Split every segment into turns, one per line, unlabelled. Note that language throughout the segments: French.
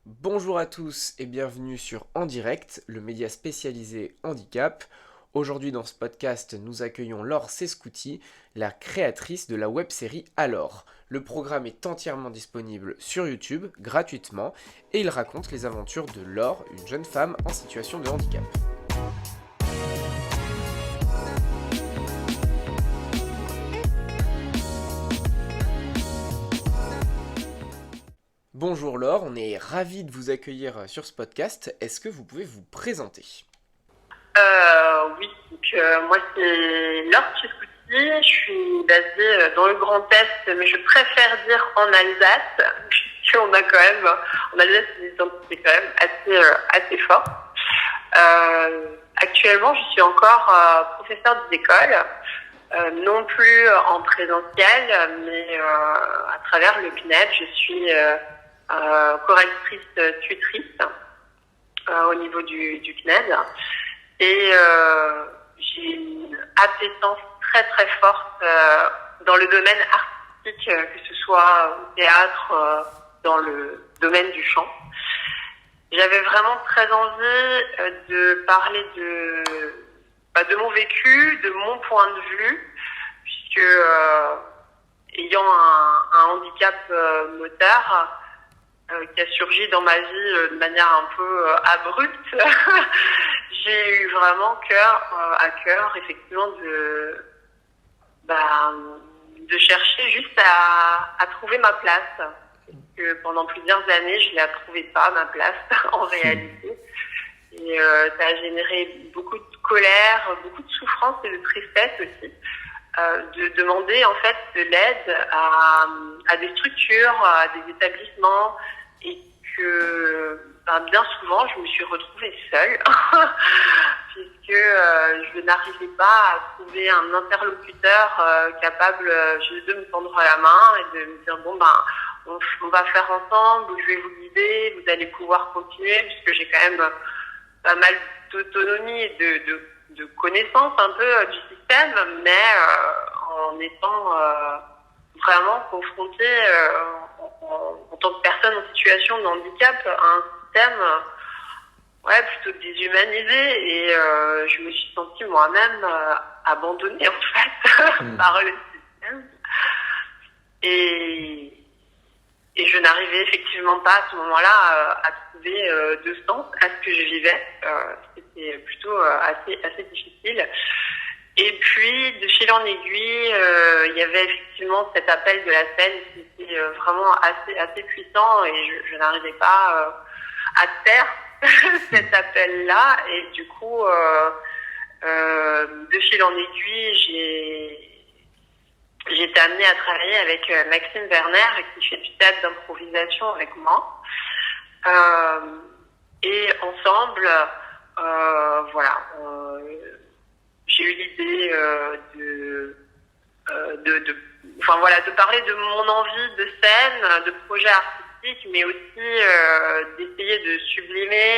Bonjour à tous et bienvenue sur En Direct, le média spécialisé handicap. Aujourd'hui dans ce podcast, nous accueillons Laure Sescouti, la créatrice de la web-série Alors. Le programme est entièrement disponible sur YouTube, gratuitement, et il raconte les aventures de Laure, une jeune femme en situation de handicap. Bonjour Laure, on est ravis de vous accueillir sur ce podcast. Est-ce que vous pouvez vous présenter?
Oui, moi c'est Laure Tchescouti, je suis basée dans le Grand Est, mais je préfère dire en Alsace, puisqu'on a quand même, en Alsace, une identité quand même assez forte. Actuellement, je suis encore professeure d'école, non plus en présentiel, mais à travers le CNED, je suis correctrice tutrice au niveau du CNED. Et j'ai une appétence très très forte dans le domaine artistique, que ce soit au théâtre, dans le domaine du chant. J'avais vraiment très envie de parler de mon vécu, de mon point de vue, puisque ayant un handicap moteur qui a surgi dans ma vie de manière un peu abrupte, j'ai eu vraiment à cœur effectivement de chercher juste à trouver ma place. Parce que pendant plusieurs années, je ne la trouvais pas, ma place, en réalité. Et ça a généré beaucoup de colère, beaucoup de souffrance et de tristesse aussi. De demander en fait de l'aide à des structures, à des établissements, et que bien souvent je me suis retrouvée seule puisque je n'arrivais pas à trouver un interlocuteur capable de me tendre la main et de me dire on va faire ensemble, je vais vous guider, vous allez pouvoir continuer, puisque j'ai quand même pas mal d'autonomie et de connaissance un peu du système, mais en étant vraiment confrontée en tant que personne en situation de handicap à un système plutôt déshumanisé, et je me suis sentie moi-même abandonnée en fait par le système, et je n'arrivais effectivement pas à ce moment-là à trouver de sens à ce que je vivais. C'était plutôt assez difficile. Et puis, de fil en aiguille, il y avait effectivement cet appel de la scène qui était vraiment assez puissant, et je n'arrivais pas à taire cet appel-là. Et du coup, de fil en aiguille, j'ai été amenée à travailler avec Maxime Werner, qui fait du théâtre d'improvisation avec moi. Et ensemble, j'ai eu l'idée de parler de mon envie de scène, de projet artistique, mais aussi d'essayer de sublimer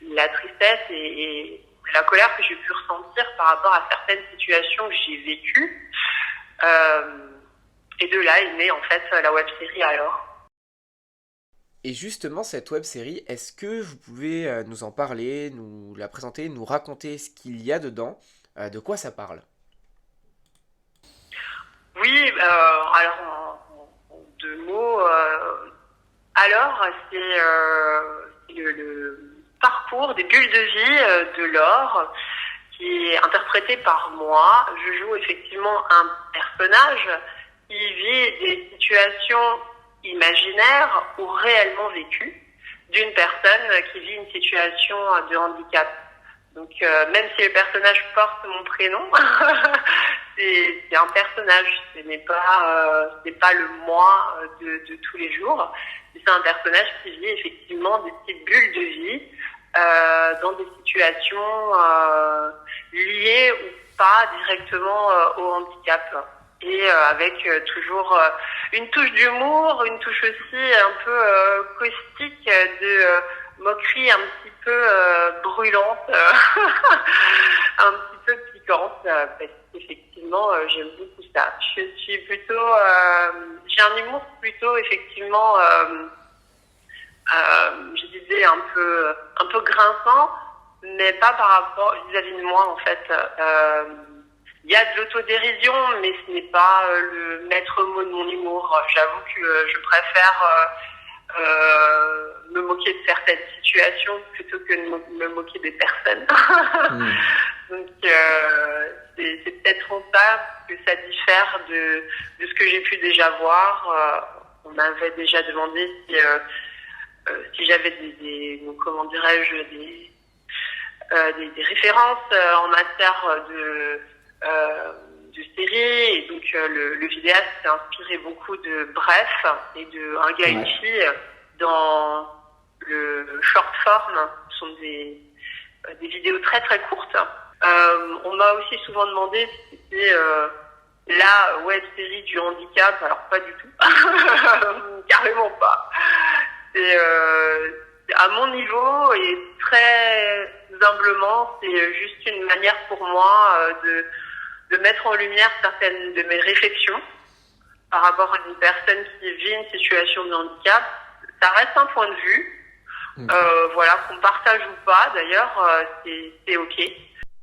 la tristesse et la colère que j'ai pu ressentir par rapport à certaines situations que j'ai vécues. Et de là est née en fait la web-série Alors.
Et justement, cette web-série, est-ce que vous pouvez nous en parler, nous la présenter, nous raconter ce qu'il y a dedans, de quoi ça parle?
Oui, alors en deux mots, alors c'est le parcours des bulles de vie de Laure, qui est interprété par moi. Je joue effectivement un personnage qui vit des situations imaginaires ou réellement vécues d'une personne qui vit une situation de handicap. Donc même si le personnage porte mon prénom, c'est un personnage, c'est pas le moi de tous les jours. C'est un personnage qui vit effectivement des petites bulles de vie dans des situations liées ou pas directement au handicap. Et avec toujours une touche d'humour, une touche aussi un peu caustique, de moquerie un petit peu brûlante, un petit peu piquante, parce qu'effectivement j'aime beaucoup ça. Je suis plutôt, j'ai un humour plutôt effectivement côté un peu grinçant, mais pas par rapport vis-à-vis de moi en fait. Il y a de l'autodérision, mais ce n'est pas le maître mot de mon humour. J'avoue que je préfère me moquer de certaines situations plutôt que de me moquer des personnes. Donc c'est peut-être en ça que ça diffère de ce que j'ai pu déjà voir. On m'avait déjà demandé si j'avais des comment dirais-je des références en matière de séries, et donc le vidéaste s'est inspiré beaucoup de Bref et de Un gars et une fille dans le short form. Ce sont des vidéos très très courtes. On m'a aussi souvent demandé si c'était la web série du handicap. Alors pas du tout, carrément pas. C'est à mon niveau, et très humblement, c'est juste une manière pour moi de mettre en lumière certaines de mes réflexions par rapport à une personne qui vit une situation de handicap. Ça reste un point de vue, voilà, qu'on partage ou pas d'ailleurs, c'est ok.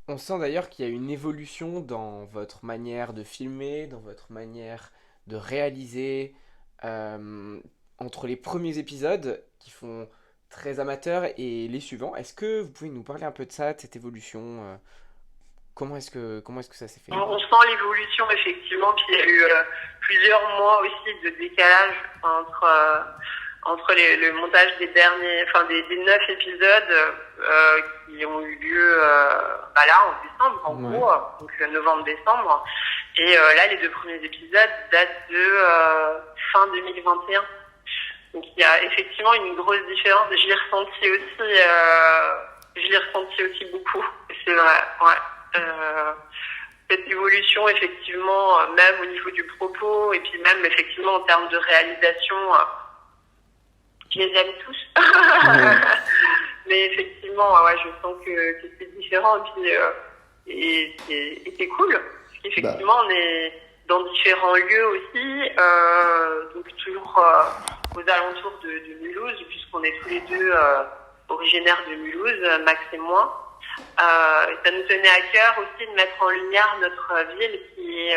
On sent d'ailleurs qu'il y a une évolution dans votre manière de filmer, dans votre manière de réaliser, entre les premiers épisodes qui font très amateurs et les suivants. Est-ce que vous pouvez nous parler un peu de ça, de cette évolution comment est-ce que ça s'est fait?
On sent l'évolution effectivement, puis il y a eu plusieurs mois aussi de décalage entre le montage des 9 épisodes qui ont eu lieu là en décembre en gros, donc novembre-décembre, et là les 2 premiers épisodes datent de fin 2021. Donc il y a effectivement une grosse différence. Je l'ai ressenti aussi beaucoup, c'est vrai, ouais. Cette évolution effectivement, même au niveau du propos, et puis même effectivement en termes de réalisation, je les aime tous. Mais effectivement, ouais, je sens que c'est différent, et c'est cool, parce qu'effectivement on est dans différents lieux aussi, donc toujours aux alentours de Mulhouse, puisqu'on est tous les deux originaires de Mulhouse, Max et moi. Ça nous tenait à cœur aussi de mettre en lumière notre ville qui est...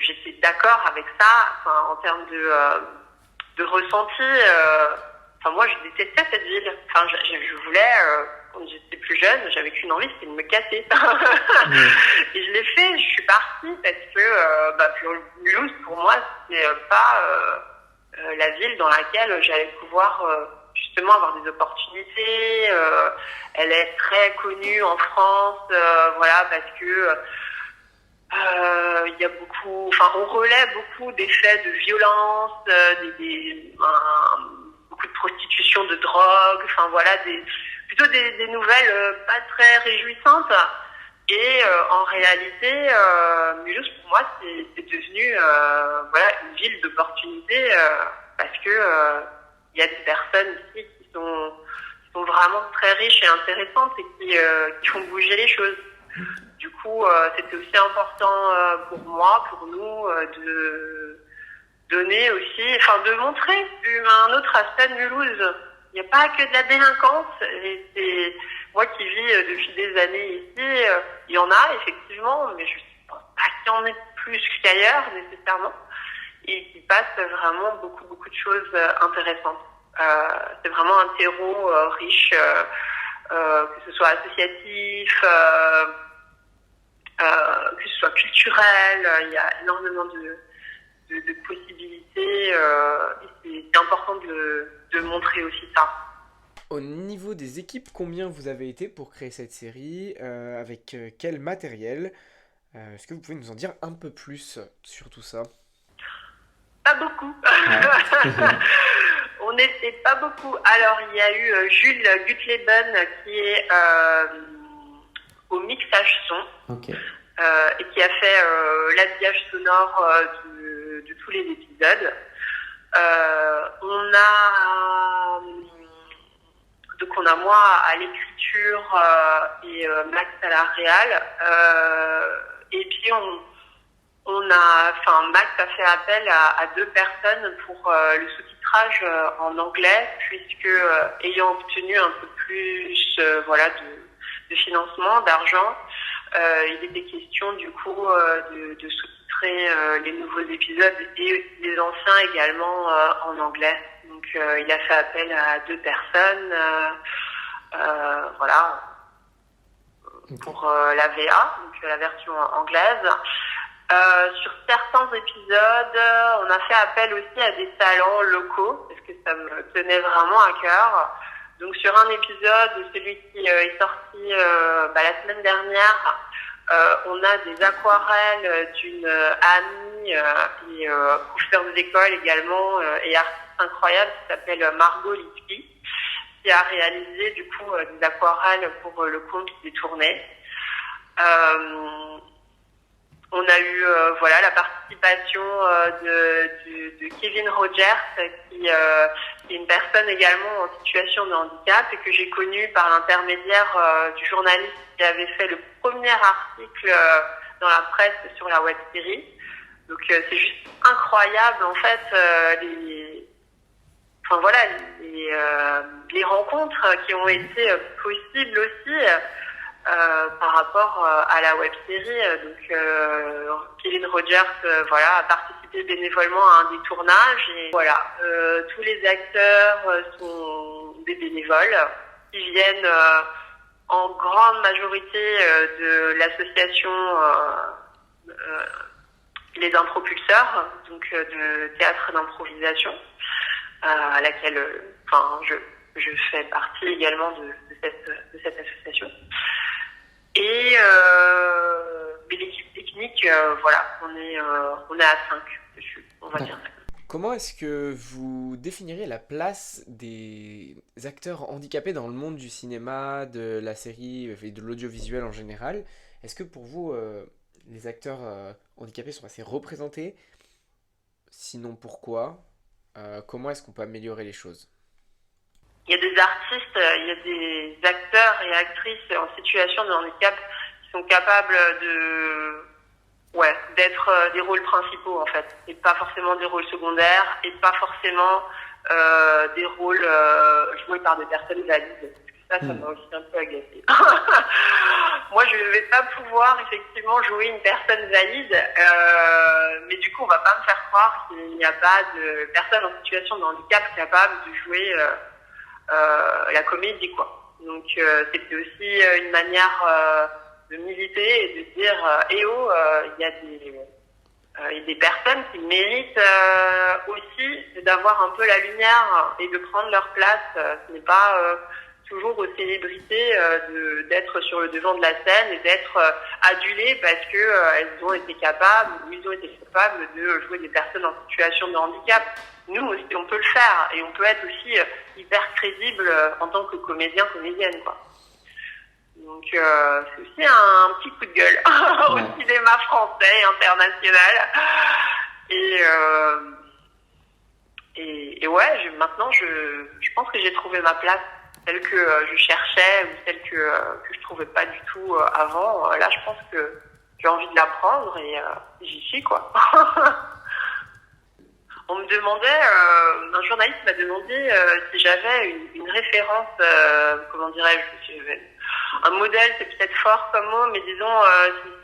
j'étais d'accord avec ça, en termes de ressenti. Moi, je détestais cette ville. Je voulais... quand j'étais plus jeune, j'avais qu'une envie, c'était de me casser. Et je l'ai fait, je suis partie parce que Mulhouse, pour moi, c'était pas la ville dans laquelle j'allais pouvoir justement avoir des opportunités. Elle est très connue en France, parce que il y a beaucoup, on relaie beaucoup des faits de violence, beaucoup de prostitution, de drogue, plutôt des nouvelles pas très réjouissantes. Et en réalité, Mulhouse pour moi c'est devenu une ville d'opportunités, parce que il y a des personnes ici qui sont vraiment très riches et intéressantes et qui font bouger les choses. Du coup, c'était aussi important pour moi, pour nous, de donner aussi, de montrer un autre aspect de Mulhouse. Il n'y a pas que de la délinquance. Et c'est moi qui vis depuis des années ici, il y en a effectivement, mais je ne pense pas qu'il y en ait plus qu'ailleurs nécessairement, et qui passe vraiment beaucoup de choses intéressantes. C'est vraiment un terreau riche, que ce soit associatif, que ce soit culturel. Il y a énormément de possibilités, et c'est important de montrer aussi ça.
Au niveau des équipes, combien vous avez été pour créer cette série, avec quel matériel? Est-ce que vous pouvez nous en dire un peu plus sur tout ça?
Pas beaucoup. On n'était pas beaucoup. Alors, il y a eu Jules Gutleben qui est au mixage son, et qui a fait l'habillage sonore de tous les épisodes. On a moi à l'écriture et Max à la réal. Et puis Max a fait appel à 2 personnes pour le sous-titrage. sous-titrage en anglais, puisque ayant obtenu un peu plus de financement, d'argent, il était question du coup de sous-titrer les nouveaux épisodes et les anciens également en anglais. Donc il a fait appel à 2 personnes, pour la VA, donc la version anglaise. Sur certains épisodes, on a fait appel aussi à des talents locaux, parce que ça me tenait vraiment à cœur. Donc sur un épisode, celui qui est sorti la semaine dernière, on a des aquarelles d'une amie et professeure d'école également et artiste incroyable qui s'appelle Margot Lippi, qui a réalisé du coup des aquarelles pour le compte des tournées. On a eu la participation de Kevin Rogers, qui est une personne également en situation de handicap et que j'ai connu par l'intermédiaire du journaliste qui avait fait le premier article dans la presse sur la web-série. Donc c'est juste incroyable en fait les rencontres qui ont été possibles aussi par rapport à la web-série. Donc Kevin Rogers a participé bénévolement à un des tournages et tous les acteurs sont des bénévoles qui viennent en grande majorité de l'association Les Impropulseurs, donc de théâtre d'improvisation, à laquelle je fais partie également de cette association. Et l'équipe technique, on est à 5 dessus, on va dire.
Comment est-ce que vous définiriez la place des acteurs handicapés dans le monde du cinéma, de la série et de l'audiovisuel en général? Est-ce que pour vous, les acteurs handicapés sont assez représentés? Sinon, pourquoi? Comment est-ce qu'on peut améliorer les choses?
Il y a des artistes, il y a des acteurs et actrices en situation de handicap qui sont capables d'être des rôles principaux en fait, et pas forcément des rôles secondaires, et pas forcément des rôles joués par des personnes valides. Ça m'a aussi un peu agacée. Moi, je ne vais pas pouvoir effectivement jouer une personne valide, mais du coup, on va pas me faire croire qu'il n'y a pas de personne en situation de handicap capable de jouer la comédie, quoi. Donc, c'était aussi une manière de militer et de dire il y a des personnes qui méritent aussi d'avoir un peu la lumière et de prendre leur place. Ce n'est pas toujours aux célébrités d'être sur le devant de la scène et d'être adulées parce que elles ont été capables ou ils ont été capables de jouer des personnes en situation de handicap. Nous aussi, on peut le faire et on peut être aussi hyper crédible en tant que comédienne, quoi. Donc c'est aussi un petit coup de gueule au cinéma français et international. Et maintenant je pense que j'ai trouvé ma place, celle que je cherchais ou celle que je trouvais pas du tout avant. Là, je pense que j'ai envie de l'apprendre et j'y suis, quoi. On me demandait, un journaliste m'a demandé si j'avais une référence, comment dirais-je, un modèle, c'est peut-être fort comme mot, mais disons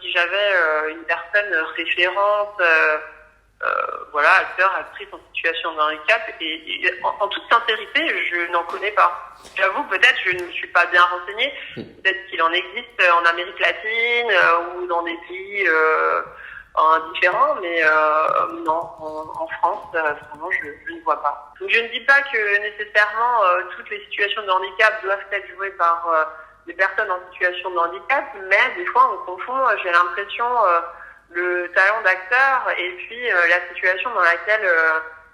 si j'avais une personne référente, acteur, actrice en situation de handicap, et en toute sincérité, je n'en connais pas. J'avoue, peut-être je ne suis pas bien renseignée, peut-être qu'il en existe en Amérique latine ou dans des pays différents, mais non, en France, vraiment, je ne vois pas. Donc, je ne dis pas que nécessairement toutes les situations de handicap doivent être jouées par des personnes en situation de handicap, mais des fois on confond, j'ai l'impression, le talent d'acteur et puis la situation dans laquelle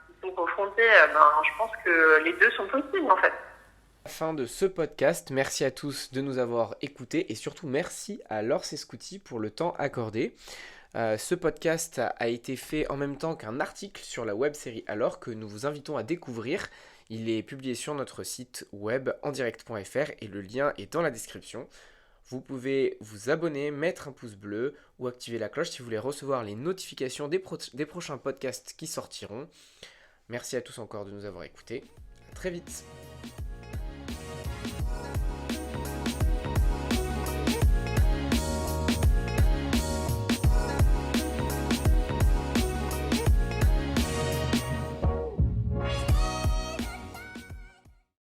ils sont confrontés. Je pense que les deux sont possibles en fait.
À la fin de ce podcast, merci à tous de nous avoir écoutés et surtout merci à Laure Sescuti pour le temps accordé. Ce podcast a été fait en même temps qu'un article sur la web-série Alors que nous vous invitons à découvrir. Il est publié sur notre site web endirect.fr et le lien est dans la description. Vous pouvez vous abonner, mettre un pouce bleu ou activer la cloche si vous voulez recevoir les notifications des prochains podcasts qui sortiront. Merci à tous encore de nous avoir écoutés. À très vite.